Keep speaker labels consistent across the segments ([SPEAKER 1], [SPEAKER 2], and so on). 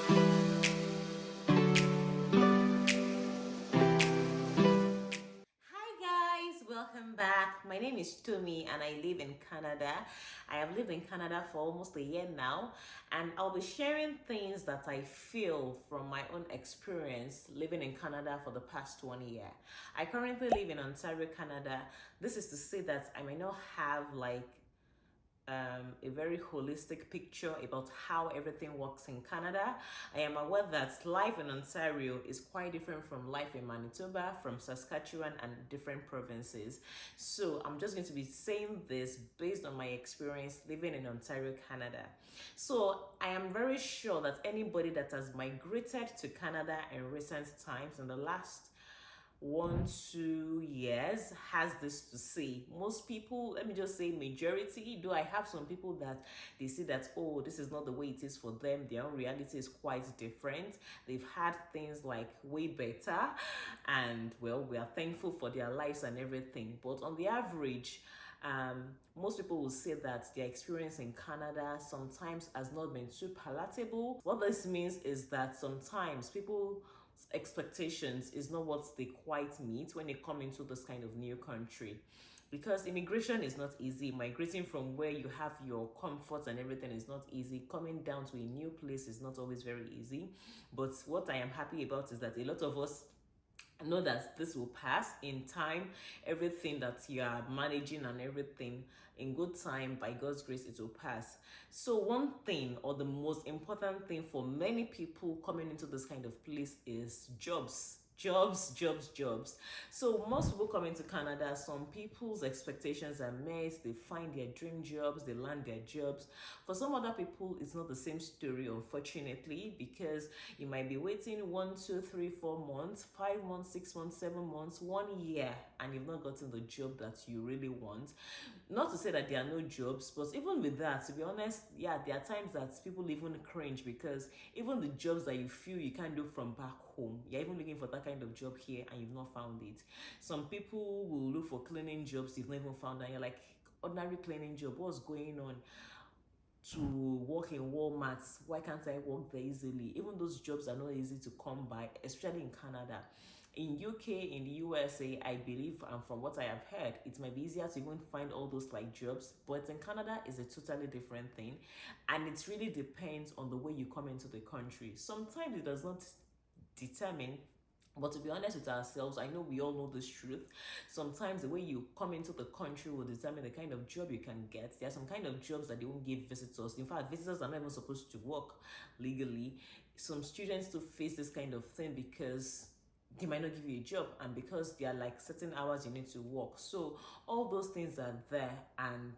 [SPEAKER 1] Hi guys, welcome back. My name is Tumi and I live in Canada. I have lived in Canada for almost a year now, and I'll be sharing things that I feel from my own experience living in Canada for the past 1 year. I currently live in Ontario, Canada. This is to say that I may not have a very holistic picture about how everything works in Canada. I am aware that life in Ontario is quite different from life in Manitoba, from Saskatchewan, and different provinces. So I'm just going to be saying this based on my experience living in Ontario, Canada. So I am very sure that anybody that has migrated to Canada in recent times, in the last 1 2 years, has this to say. Most people, let me just say majority, though I have some people that they say that, oh, this is not the way it is for them, their own reality is quite different, they've had things like way better, and well, we are thankful for their lives and everything. But on the average, most people will say that their experience in Canada sometimes has not been too palatable. What this means is that sometimes people's expectations is not what they quite meet when they come into this kind of new country, because immigration is not easy. Migrating from where you have your comforts and everything is not easy. Coming down to a new place is not always very easy. But what I am happy about is that a lot of us know that this will pass in time. Everything that you are managing and everything, in good time, by God's grace, it will pass. So one thing, or the most important thing for many people coming into this kind of place, is jobs. So most people come into Canada, some people's expectations are met, they find their dream jobs, they land their jobs. For some other people, it's not the same story, unfortunately, because you might be waiting 1 2 3 4 months, 5 months, 6 months, 7 months, 1 year, and you've not gotten the job that you really want. Not to say that there are no jobs, but even with that, to be honest, yeah, there are times that people even cringe, because even the jobs that you feel you can't do from back home, you're even looking for that kind of job here and you've not found it. Some people will look for cleaning jobs, you've not even found that. You're like, ordinary cleaning job, what's going on? To work in Walmart, why can't I work there easily? Even those jobs are not easy to come by, especially in Canada. In UK, in the USA, I believe, and from what I have heard, it might be easier to even find all those like jobs, but in Canada is a totally different thing, and it really depends on the way you come into the country. Sometimes it does not determine, but to be honest with ourselves, I know we all know this truth. Sometimes the way you come into the country will determine the kind of job you can get. There are some kind of jobs that they won't give visitors. In fact, visitors are not even supposed to work legally. Some students to face this kind of thing because they might not give you a job, and because there are like certain hours you need to work. So all those things are there, and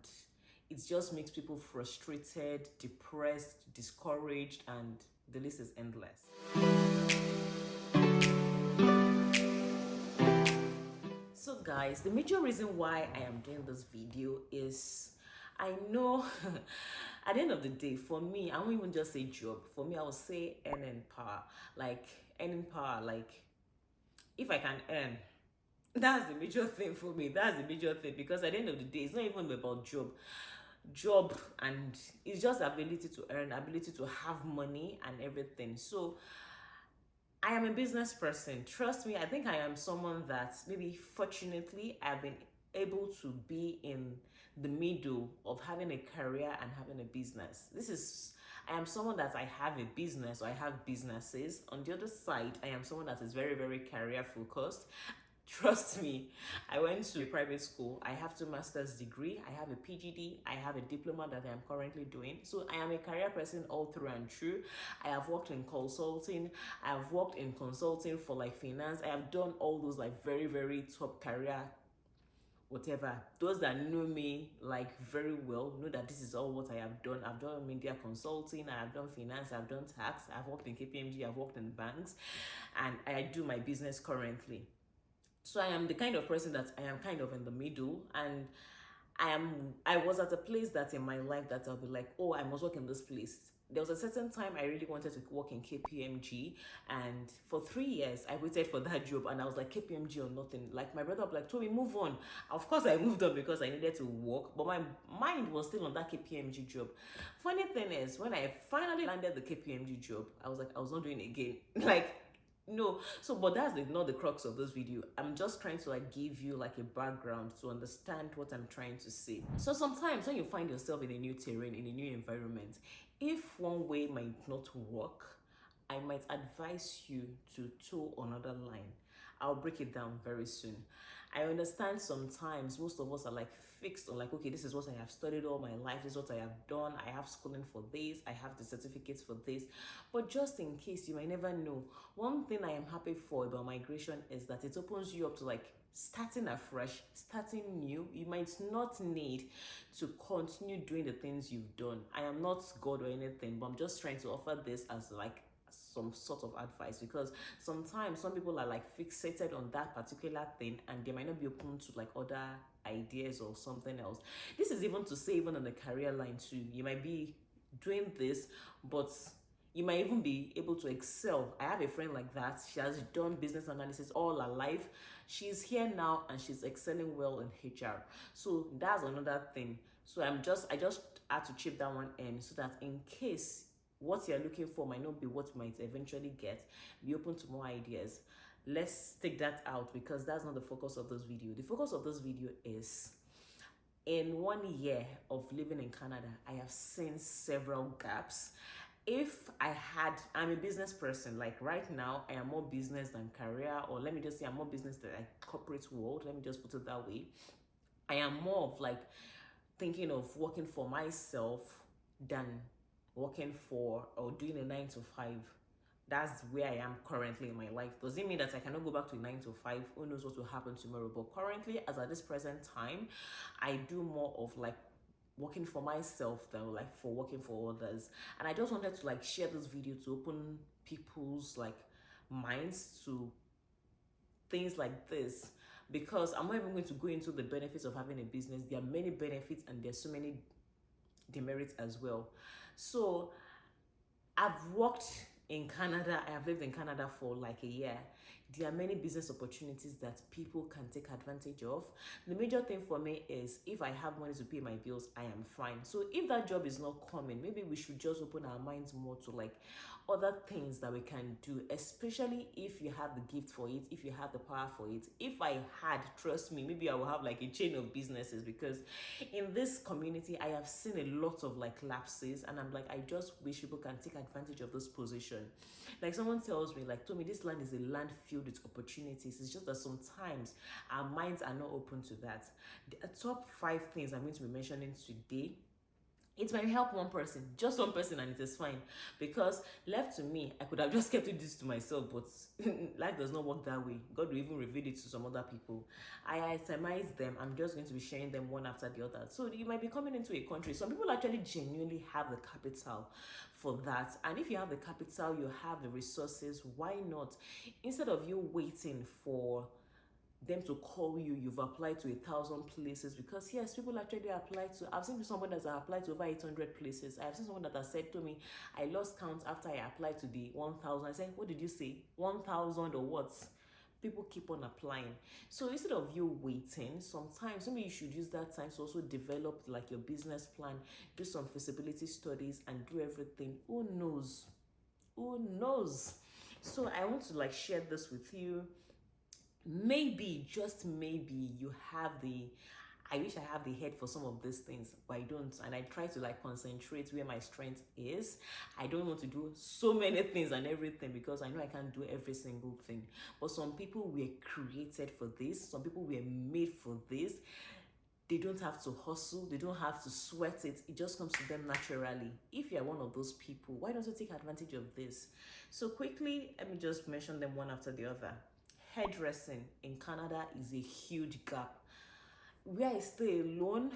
[SPEAKER 1] it just makes people frustrated, depressed, discouraged, and the list is endless. So guys, the major reason why I am doing this video is, I know at the end of the day, for me, I won't even just say job. For me, I will say earning power. Like earning power, like if I can earn, that's the major thing for me. That's the major thing, because at the end of the day, it's not even about job, and it's just ability to earn, ability to have money and everything. So I am a business person. Trust me, I think I am someone that, maybe fortunately, I've been able to be in the middle of having a career and having a business. I am someone that I have a business, or I have businesses. On the other side, I am someone that is very, very career focused. Trust me, I went to a private school. I have 2 master's degree. I have a PGD. I have a diploma that I am currently doing. So I am a career person all through and through. I have worked in consulting. I have worked in consulting for like finance. I have done all those like very, very top career whatever. Those that know me like very well know that this is all what I have done. I've done media consulting, I have done finance, I've done tax, I've worked in KPMG, I've worked in banks, and I do my business currently. So I am the kind of person that I am kind of in the middle, and I was at a place that in my life that I'll be like, oh, I must work in this place. there was a certain time I really wanted to work in KPMG, and for 3 years I waited for that job, and I was like, KPMG or nothing. Like my brother like told me move on. Of course I moved on because I needed to work, but my mind was still on that KPMG job. Funny thing is, when I finally landed the KPMG job, I was like, I was not doing it again. Like, no. So but that's not the crux of this video. I'm just trying to like give you like a background to understand what I'm trying to say. So sometimes when you find yourself in a new terrain, in a new environment, if one way might not work, I might advise you to toe another line. I'll break it down very soon. I understand sometimes most of us are like fixed on like, okay, this is what I have studied all my life, this is what I have done, I have schooling for this, I have the certificates for this. But just in case, you might never know. One thing I am happy for about migration is that it opens you up to like starting afresh, starting new. You might not need to continue doing the things you've done. I am not God or anything, but I'm just trying to offer this as like some sort of advice, because sometimes some people are like fixated on that particular thing and they might not be open to like other ideas or something else. This is even to say, even on the career line too, you might be doing this, but you might even be able to excel. I have a friend like that. She has done business analysis all her life. She's here now and she's excelling well in HR. So that's another thing. So I just had to chip that one in so that in case what you're looking for might not be what you might eventually get, be open to more ideas. Let's take that out because that's not the focus of this video. The focus of this video is, in 1 year of living in Canada, I have seen several gaps. If I'm a business person, like right now, I am more business than career, or let me just say I'm more business than like corporate world. Let me just put it that way. I am more of like thinking of working for myself than working for or doing a 9 to 5. That's where I am currently in my life. Does it mean that I cannot go back to a 9 to 5? Who knows what will happen tomorrow? But currently, as at this present time, I do more of like working for myself than like for working for others. And I just wanted to like share this video to open people's like minds to things like this, because I'm not even going to go into the benefits of having a business. There are many benefits and there's so many demerits as well. So I've worked in Canada. I have lived in Canada for like a year. There are many business opportunities that people can take advantage of. The major thing for me is if I have money to pay my bills, I am fine. So if that job is not coming, maybe we should just open our minds more to like other things that we can do, especially if you have the gift for it, if you have the power for it. If I had, trust me, maybe I will have like a chain of businesses, because in this community, I have seen a lot of like lapses, and I'm like, I just wish people can take advantage of this position. Like someone tells me, like, told me this land is a land filled with opportunities. It's just that sometimes our minds are not open to that. The top 5 things I'm going to be mentioning today, it might help one person, just one person, and it is fine. Because left to me, I could have just kept this to myself, but life does not work that way. God will even reveal it to some other people. I itemize them. I'm just going to be sharing them one after the other. So you might be coming into a country. Some people actually genuinely have the capital for that. And if you have the capital, you have the resources, why not? Instead of you waiting for them to call you, you've applied to 1,000 places, because yes, people actually apply to, I've seen someone that's applied to over 800 places. I've seen someone that has said to me, I lost count after I applied to the 1,000. I said, what did you say? 1,000 or what? People keep on applying. So instead of you waiting, sometimes maybe you should use that time to also develop like your business plan, do some feasibility studies, and do everything. Who knows? Who knows? So I want to like share this with you. Maybe, just maybe, you have I wish I have the head for some of these things, but I don't. And I try to like concentrate where my strength is. I don't want to do so many things and everything, because I know I can't do every single thing. But some people were created for this. Some people were made for this. They don't have to hustle. They don't have to sweat it. It just comes to them naturally. If you're one of those people, why don't you take advantage of this? So quickly, let me just mention them one after the other. Hairdressing in Canada is a huge gap. Where I stay alone,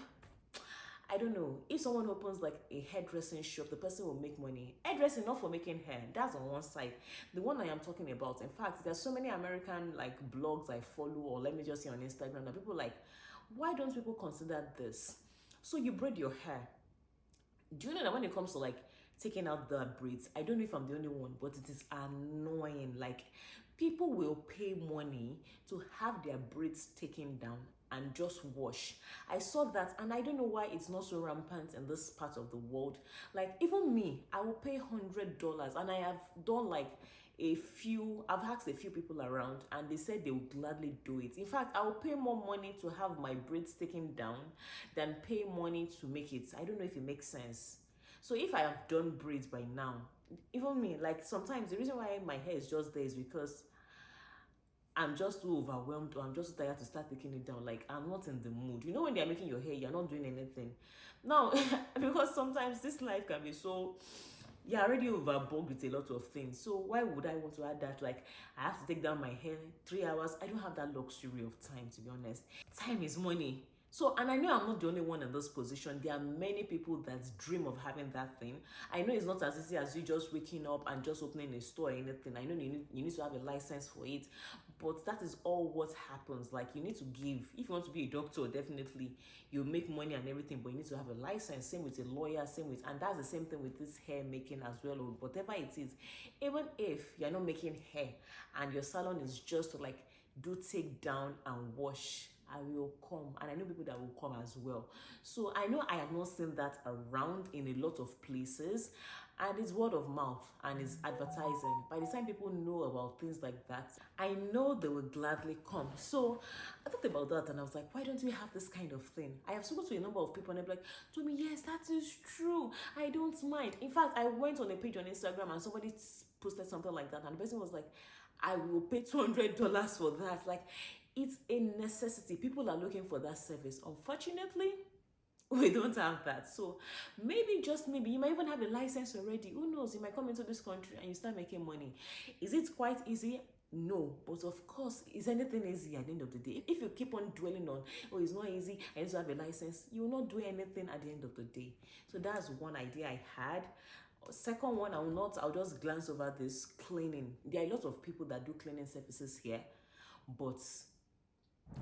[SPEAKER 1] I don't know. If someone opens like a hairdressing shop, the person will make money. Hairdressing, not for making hair. That's on one side. The one I am talking about, in fact, there's so many American like blogs I follow, or let me just say on Instagram, that people like, why don't people consider this? So you braid your hair. Do you know that when it comes to like taking out the braids. I don't know if I'm the only one, but it is annoying. Like, people will pay money to have their braids taken down and just wash. I saw that, and I don't know why it's not so rampant in this part of the world. Like, even me, I will pay $100, and I have done like I've asked a few people around, and they said they would gladly do it. In fact, I will pay more money to have my braids taken down than pay money to make it. I don't know if it makes sense. So if I have done braids by now, even me, like, sometimes the reason why my hair is just there is because I'm just too overwhelmed, or I'm just too tired to start taking it down. Like, I'm not in the mood. You know, when they're making your hair, you're not doing anything. Now, because sometimes this life can be so, you're already overbooked with a lot of things. So why would I want to add that? Like, I have to take down my hair 3 hours. I don't have that luxury of time, to be honest. Time is money. So, and I know I'm not the only one in this position. There are many people that dream of having that thing. I know it's not as easy as you just waking up and just opening a store or anything. I know you need to have a license for it, but that is all what happens. Like, you need to give. If you want to be a doctor, definitely you make money and everything, but you need to have a license. Same with a lawyer, and that's the same thing with this hair making as well, or whatever it is. Even if you're not making hair and your salon is just to like do take down and wash, I will come, and I know people that will come as well. So I know I have not seen that around in a lot of places, and it's word of mouth and it's advertising. By the time people know about things like that, I know they will gladly come. So I thought about that, and I was like, why don't we have this kind of thing? I have spoken to a number of people, and they're like, to me, yes, that is true. I don't mind. In fact, I went on a page on Instagram, and somebody posted something like that, and the person was like, I will pay $200 for that. Like, it's a necessity. People are looking for that service. Unfortunately, we don't have that. So maybe, just maybe, you might even have a license already. Who knows? You might come into this country and you start making money. Is it quite easy? No, but of course, is anything easy at the end of the day? If you keep on dwelling on, oh, it's not easy, I need to have a license, you will not do anything at the end of the day. So that's one idea I had. Second one, I'll just glance over this: cleaning. There are a lot of people that do cleaning services here, but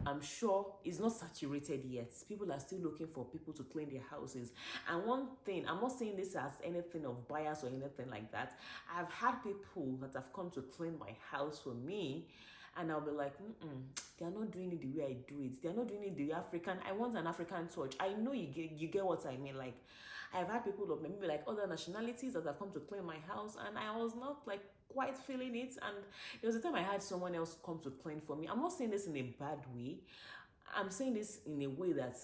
[SPEAKER 1] I'm sure it's not saturated yet. People are still looking for people to clean their houses. And one thing, I'm not saying this as anything of bias or anything like that. I've had people that have come to clean my house for me, and I'll be like, they're not doing it the way I do it. They're not doing it the African. I want an African touch. I know you get what I mean. Like, I've had people of maybe like other nationalities that have come to clean my house, and I was not like quite feeling it. And there was a time I had someone else come to clean for me. I'm not saying this in a bad way. I'm saying this in a way that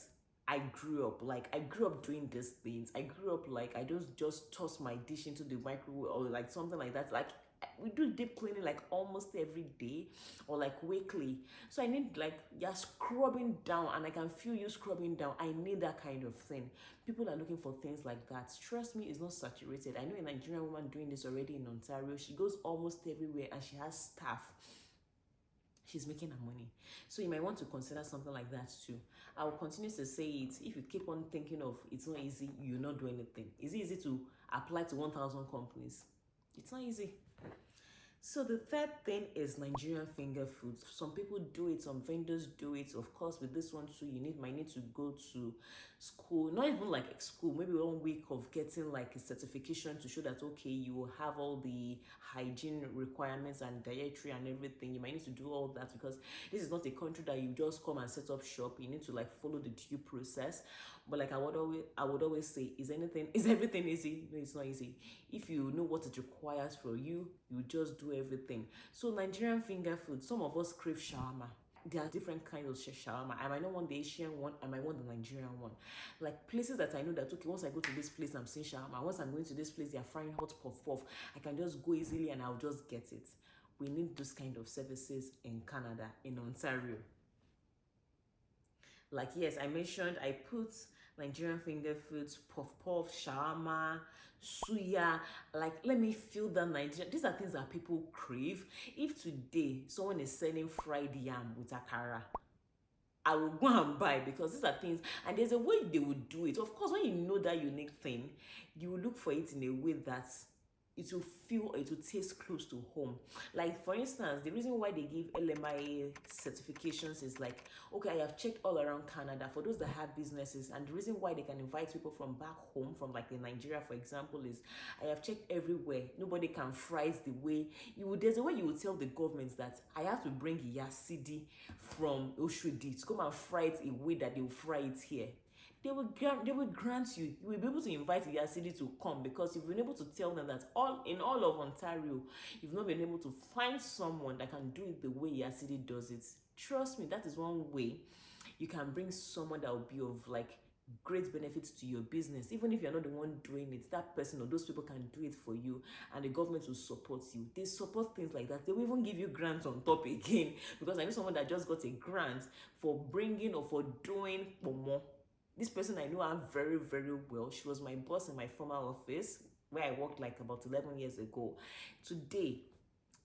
[SPEAKER 1] I grew up. Like, I grew up doing these things. I grew up like I don't just toss my dish into the microwave or like something like that. Like, we do deep cleaning like almost every day or like weekly. So I need, like, you're scrubbing down, and I can feel you scrubbing down. I need that kind of thing. People are looking for things like that. Trust me, it's not saturated. I know a Nigerian woman doing this already in Ontario. She goes almost everywhere, and she has staff. She's making her money. So you might want to consider something like that too. I will continue to say it. If you keep on thinking of it's not easy, you'll not do anything. Is it easy to apply to 1,000 companies? It's not easy. So the third thing is Nigerian finger foods. Some people do it, some vendors do it. Of course, with this one too, might need to go to school, not even like school, maybe 1 week of getting like a certification to show that, okay, you will have all the hygiene requirements and dietary and everything. You might need to do all that, because this is not a country that you just come and set up shop. You need to like follow the due process. But like I would always say, is everything easy? No, it's not easy. If you know what it requires for you, you just do everything. So Nigerian finger food, some of us crave shawarma. There are different kinds of shawarma. I might not want the Asian one, I might want the Nigerian one. Like, places that I know that, okay, once I go to this place, I'm seeing shawarma. Once I'm going to this place, they are frying hot puff puff. I can just go easily and I'll just get it. We need those kind of services in Canada, in Ontario. Like, yes, I mentioned I put Nigerian finger foods, puff puff, shawarma, suya. Like, let me feel that Nigerian. These are things that people crave. If today someone is selling fried yam with akara, I will go and buy, because these are things, and there's a way they would do it. Of course, when you know that unique thing, you will look for it in a way that it will feel, it will taste close to home. Like for instance, the reason why they give LMIA certifications is like, okay, I have checked all around Canada for those that have businesses, and the reason why they can invite people from back home, from like in Nigeria for example, is I have checked everywhere, nobody can fry it the way you would. There's a way you would tell the government that I have to bring Yasidi from Oshodi to come and fry it a way that they will fry it here. They will grant you. You will be able to invite your city to come because you've been able to tell them that all of Ontario, you've not been able to find someone that can do it the way your city does it. Trust me, that is one way you can bring someone that will be of like great benefits to your business. Even if you're not the one doing it, that person or those people can do it for you, and the government will support you. They support things like that. They will even give you grants on top again, because I know someone that just got a grant for bringing or for doing pomo. This person I know her very, very well. She was my boss in my former office where I worked like about 11 years ago. Today,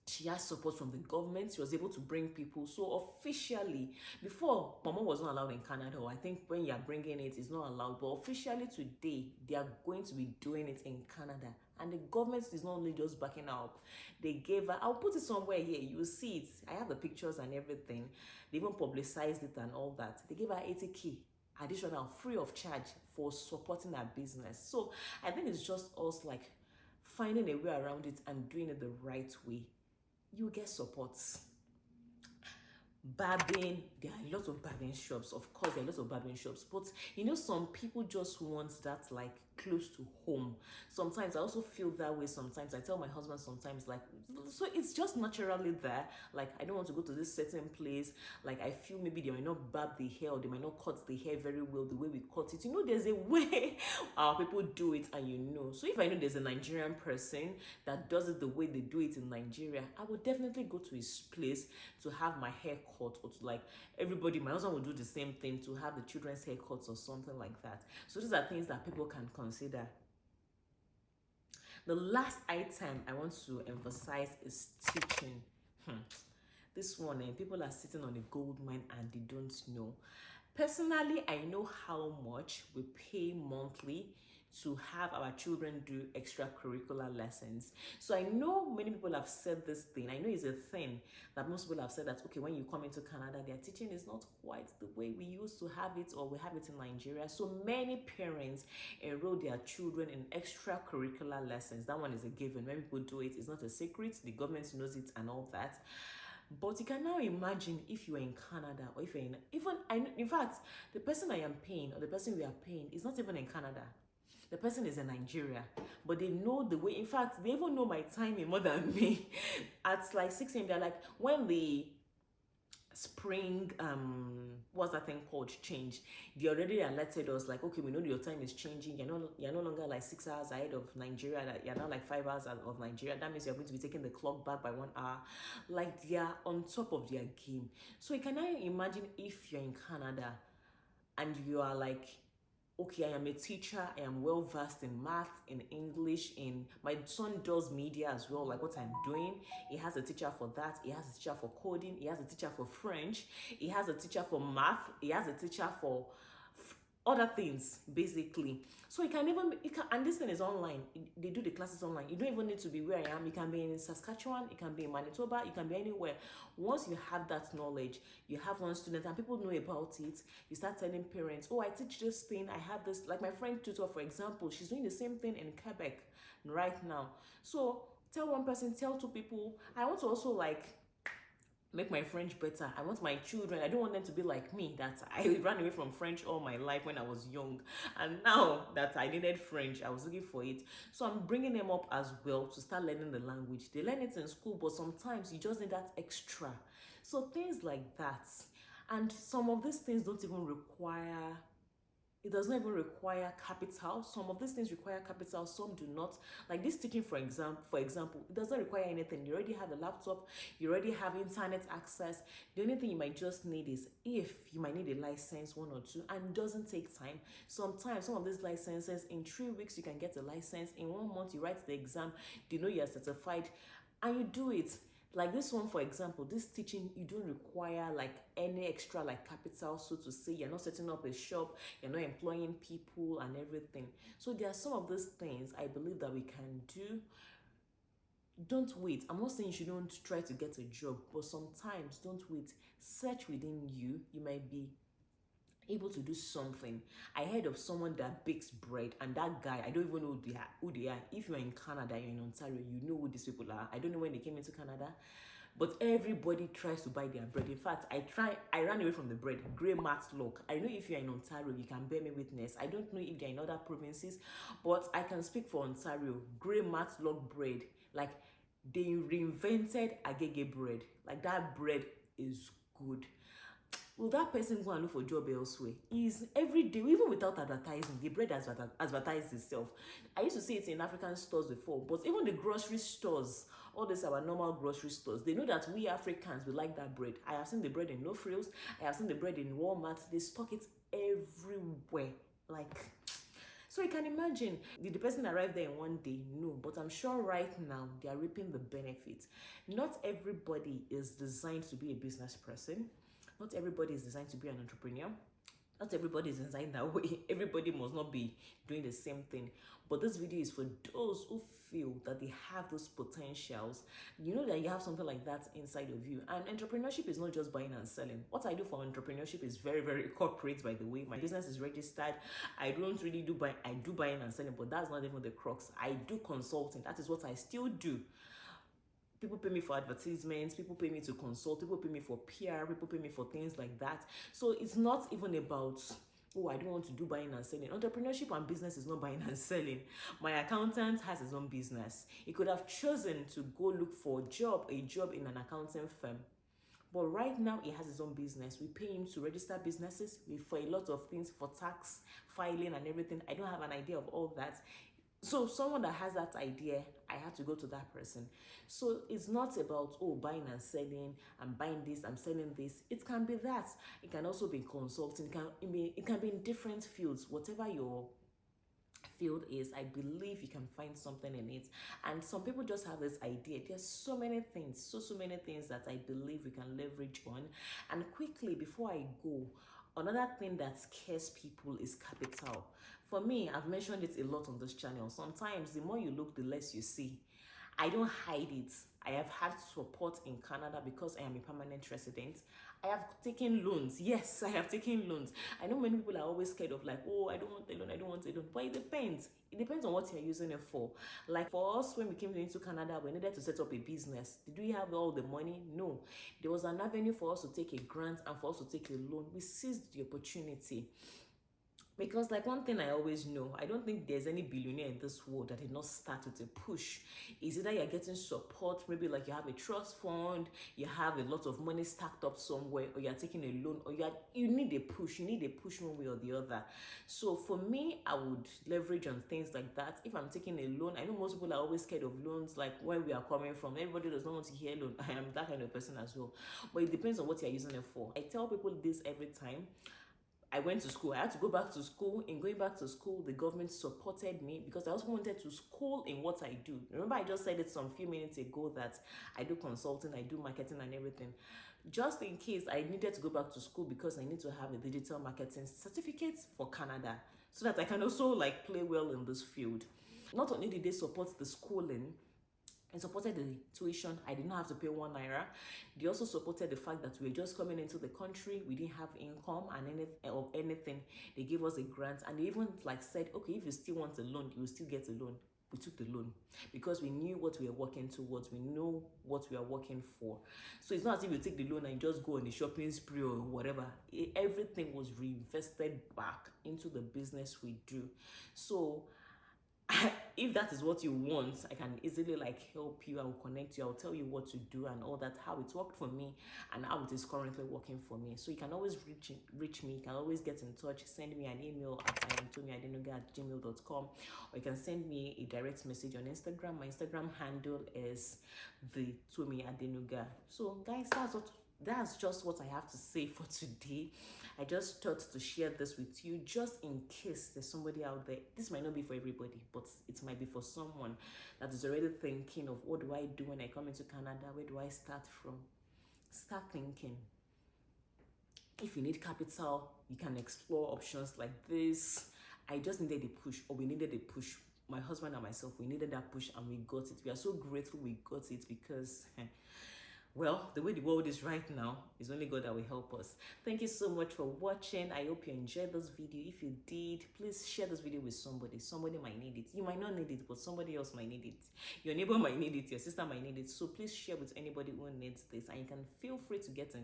[SPEAKER 1] she has support from the government. She was able to bring people. So officially, before, Pomo was not allowed in Canada. I think when you're bringing it, it's not allowed. But officially today, they are going to be doing it in Canada. And the government is not only just backing up. They gave her, I'll put it somewhere here. You will see it. I have the pictures and everything. They even publicized it and all that. They gave her 80K. Additional, free of charge, for supporting our business. So I think it's just us like finding a way around it and doing it the right way. You get supports. Barbing, there are lots of barbing shops. Of course, there are lots of barbing shops, but you know, some people just want that like close to home. Sometimes I also feel that way. Sometimes I tell my husband sometimes, like, so it's just naturally there. Like, I don't want to go to this certain place. Like, I feel maybe they might not barb the hair, or they might not cut the hair very well the way we cut it. You know, there's a way our people do it, and you know. So if I know there's a Nigerian person that does it the way they do it in Nigeria, I would definitely go to his place to have my hair cut, or to like everybody, my husband will do the same thing, to have the children's haircuts or something like that. So these are things that people can consider. The last item I want to emphasize is teaching. This one, people are sitting on a gold mine and they don't know. Personally, I know how much we pay monthly to have our children do extracurricular lessons. So I know many people have said this thing. I know it's a thing that most people have said that, okay, when you come into Canada, their teaching is not quite the way we used to have it, or we have it in Nigeria. So many parents enroll their children in extracurricular lessons. That one is a given. When people do it, it's not a secret. The government knows it and all that. But you can now imagine if you are in Canada, or if you're in fact, the person I am paying, or the person we are paying, is not even in Canada. The person is in Nigeria, but they know the way. In fact, they even know my timing more than me. At like 6 a.m., they're like, when the spring, what's that thing called, change, they already alerted us like, okay, we know your time is changing. You're no longer like 6 hours ahead of Nigeria. You're now like 5 hours of Nigeria. That means you're going to be taking the clock back by 1 hour. Like, they are on top of their game. So you can now imagine if you're in Canada and you are like, okay, I am a teacher, I am well versed in math, in English, in my son does media as well, like what I'm doing. He has a teacher for that, he has a teacher for coding, he has a teacher for French, he has a teacher for math, he has a teacher for other things, basically. So and this thing is online. They do the classes online. You don't even need to be where I am. You can be in Saskatchewan, you can be in Manitoba, you can be anywhere. Once you have that knowledge, you have one student and people know about it, you start telling parents, oh, I teach this thing, I have this. Like my friend tutor, for example, she's doing the same thing in Quebec right now. So tell one person, tell two people. I want to also like make my French better. I want my children, I don't want them to be like me, that I ran away from French all my life when I was young. And now that I needed French, I was looking for it. So I'm bringing them up as well to start learning the language. They learn it in school, but sometimes you just need that extra. So things like that. And some of these things don't even require, it does not even require capital. Some of these things require capital, some do not. Like this teaching, for example, it does not require anything. You already have a laptop, you already have internet access. The only thing you might just need is, if you might need a license, 1 or 2, and it doesn't take time. Sometimes some of these licenses, in 3 weeks you can get a license. In 1 month you write the exam, they know you are certified, and you do it. Like this one, for example, this teaching, you don't require like any extra like capital, so to say. You're not setting up a shop, you're not employing people and everything. So there are some of these things I believe that we can do Don't wait. I'm not saying you shouldn't try to get a job, but sometimes don't wait. Search within you. You might be able to do something. I heard of someone that bakes bread, and that guy, I don't even know who they are. If you're in Canada, you're in Ontario, you know who these people are. I don't know when they came into Canada, but everybody tries to buy their bread. In fact, I ran away from the bread. Grey Matlock. I know if you're in Ontario, you can bear me witness. I don't know if they're in other provinces, but I can speak for Ontario. Grey Matlock bread, like they reinvented agege bread. Like that bread is good. Will that person go and look for job elsewhere? Is every day, even without advertising, the bread has advertised itself. I used to see it in African stores before, but even the grocery stores, all these our normal grocery stores, they know that we Africans, we like that bread. I have seen the bread in No Frills. I have seen the bread in Walmart. They stock it everywhere. Like, so you can imagine, did the person arrive there in one day? No, but I'm sure right now they are reaping the benefits. Not everybody is designed to be a business person. Not everybody is designed to be an entrepreneur. Not everybody is designed that way. Everybody must not be doing the same thing. But this video is for those who feel that they have those potentials. You know that you have something like that inside of you. And entrepreneurship is not just buying and selling. What I do for entrepreneurship is very, very corporate, by the way. My business is registered. I don't really I do buying and selling, but that's not even the crux. I do consulting. That is what I still do. People pay me for advertisements, people pay me to consult, people pay me for PR, people pay me for things like that. So it's not even about, oh, I don't want to do buying and selling. Entrepreneurship and business is not buying and selling. My accountant has his own business. He could have chosen to go look for a job in an accounting firm. But right now, he has his own business. We pay him to register businesses for a lot of things, for tax filing and everything. I don't have an idea of all that. So someone that has that idea, I have to go to that person. So it's not about, oh, buying and selling, I'm buying this, I'm selling this. It can be that. It can also be consulting. It can be in different fields. Whatever your field is, I believe you can find something in it. And some people just have this idea. There's so many things, so many things that I believe we can leverage on. And quickly, before I go, another thing that scares people is capital. For me, I've mentioned it a lot on this channel. Sometimes the more you look, the less you see. I don't hide it. I have had support in Canada because I am a permanent resident. I have taken loans. Yes, I have taken loans. I know many people are always scared of like, oh, I don't want a loan, I don't want a loan. But it depends. It depends on what you're using it for. Like for us, when we came into Canada, we needed to set up a business. Did we have all the money? No. There was an avenue for us to take a grant and for us to take a loan. We seized the opportunity. Because like one thing I always know, I don't think there's any billionaire in this world that did not start with a push. Is either you're getting support, maybe like you have a trust fund, you have a lot of money stacked up somewhere, or you're taking a loan, or you need a push. You need a push one way or the other. So for me, I would leverage on things like that. If I'm taking a loan, I know most people are always scared of loans, like where we are coming from. Everybody does not want to hear loan. I am that kind of person as well. But it depends on what you're using it for. I tell people this every time. I went to school. I had to go back to school. In going back to school, the government supported me because I also wanted to school in what I do. Remember, I just said it some few minutes ago that I do consulting, I do marketing and everything. Just in case I needed to go back to school because I need to have a digital marketing certificate for Canada so that I can also like play well in this field. Not only did they support the schooling, and supported the tuition. I did not have to pay ₦1. They also supported the fact that we were just coming into the country. We didn't have income and anything. They gave us a grant, and they even like said, okay, if you still want a loan, you will still get a loan. We took the loan because we knew what we were working towards. We know what we are working for. So it's not as if you take the loan and you just go on the shopping spree or whatever. Everything was reinvested back into the business we do. So if that is what you want, I can easily like help you. I will connect you. I'll tell you what to do and all that, how it worked for me and how it is currently working for me. So you can always reach me. You can always get in touch. Send me an email at iamtomiadenuga@gmail.com, or you can send me a direct message on Instagram. My Instagram handle is the Tomi Adenuga. So guys, that's just what I have to say for today. I just thought to share this with you just in case there's somebody out there. This might not be for everybody, but it might be for someone that is already thinking of what do I do when I come into Canada? Where do I start from? Start thinking. If you need capital, you can explore options like this. I just needed a push, or we needed a push. my husband and myself, we needed that push and we got it. We are so grateful we got it because well, the way the world is right now, it's only God that will help us. Thank you so much for watching. I hope you enjoyed this video. If you did, please share this video with somebody. Somebody might need it. You might not need it, but somebody else might need it. Your neighbor might need it. Your sister might need it. So please share with anybody who needs this. And you can feel free to get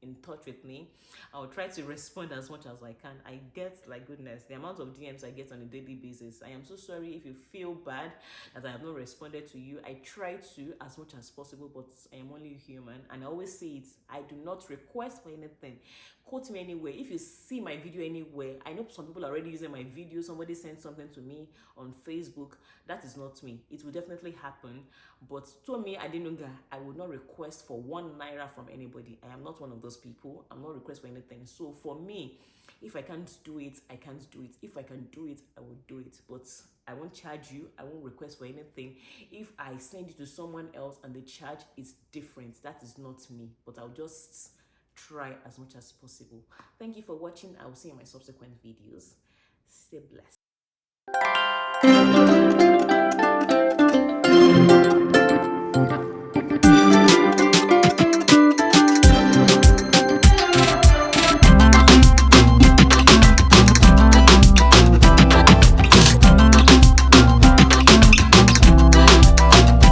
[SPEAKER 1] in touch with me. I'll try to respond as much as I can. I get, like goodness, the amount of DMs I get on a daily basis. I am so sorry if you feel bad that I have not responded to you. I try to as much as possible, but I am only human, and I always say it. I do not request for anything. Quote me anywhere. If you see my video anywhere, I know some people are already using my video. Somebody sent something to me on Facebook. That is not me. It will definitely happen, but to me, I didn't know that I would not request for 1 naira from anybody. I am not one of those people. I'm not request for anything. So for me, if I can't do it, I can't do it. If I can do it, I will do it. But I won't charge you. I won't request for anything. If I send you to someone else and the charge is different, that is not me. But I'll just try as much as possible. Thank you for watching. I will see you in my subsequent videos. Stay blessed.